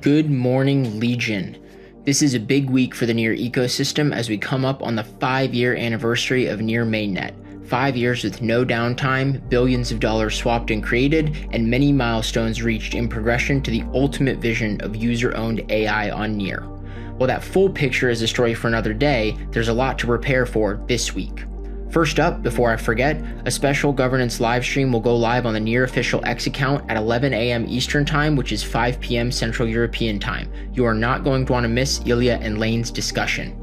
Good morning, Legion. This is a big week for the NEAR ecosystem as we come up on the 5-year anniversary of NEAR Mainnet. 5 years with no downtime, billions of dollars swapped and created, and many milestones reached in progression to the ultimate vision of user-owned AI on NEAR. While that full picture is a story for another day, there's a lot to prepare for this week. First up, before I forget, a special governance livestream will go live on the NEAR official X account at 11 a.m. Eastern Time, which is 5 p.m. Central European Time. You are not going to want to miss Ilya and Lane's discussion.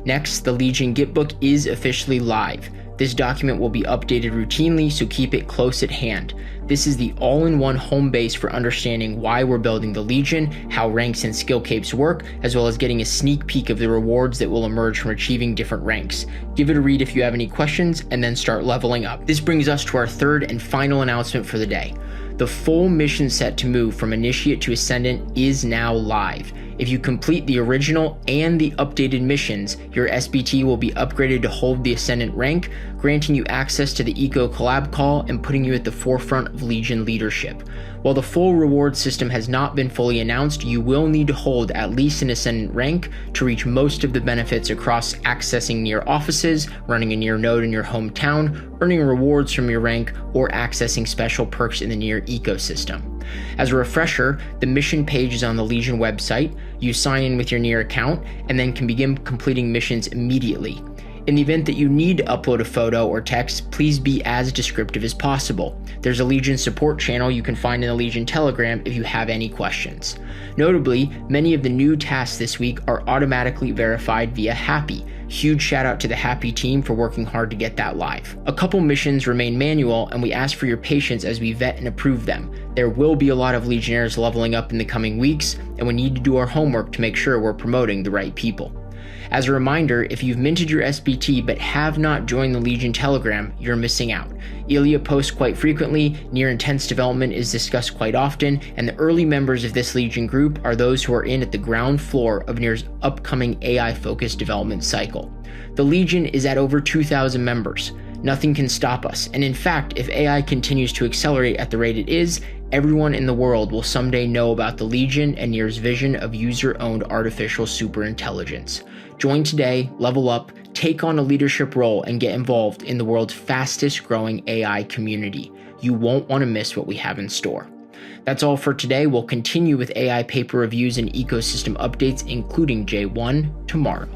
Next, the Legion Gitbook is officially live. This document will be updated routinely, so keep it close at hand. This is the all-in-one home base for understanding why we're building the Legion, how ranks and skill capes work, as well as getting a sneak peek of the rewards that will emerge from achieving different ranks. Give it a read if you have any questions, and then start leveling up. This brings us to our third and final announcement for the day. The full mission set to move from Initiate to Ascendant is now live. If you complete the original and the updated missions, your SBT will be upgraded to hold the Ascendant rank, granting you access to the Eco Collab call and putting you at the forefront of Legion leadership. While the full reward system has not been fully announced, you will need to hold at least an Ascendant rank to reach most of the benefits across accessing NEAR offices, running a NEAR node in your hometown, earning rewards from your rank, or accessing special perks in the NEAR ecosystem. As a refresher, the mission page is on the Legion website. You sign in with your NEAR account and then can begin completing missions immediately. In the event that you need to upload a photo or text, please be as descriptive as possible. There's a Legion support channel you can find in the Legion Telegram if you have any questions. Notably, many of the new tasks this week are automatically verified via Happy. Huge shout out to the Happy team for working hard to get that live. A couple missions remain manual, and we ask for your patience as we vet and approve them. There will be a lot of Legionnaires leveling up in the coming weeks, and we need to do our homework to make sure we're promoting the right people. As a reminder, if you've minted your SBT but have not joined the Legion Telegram, you're missing out. Ilya posts quite frequently, NEAR Intense development is discussed quite often, and the early members of this Legion group are those who are in at the ground floor of NEAR's upcoming AI-focused development cycle. The Legion is at over 2,000 members. Nothing can stop us, and in fact, if AI continues to accelerate at the rate it is, everyone in the world will someday know about the Legion and NEAR's vision of user-owned artificial superintelligence. Join today, level up, take on a leadership role, and get involved in the world's fastest growing AI community. You won't want to miss what we have in store. That's all for today. We'll continue with AI paper reviews and ecosystem updates, including J1, tomorrow.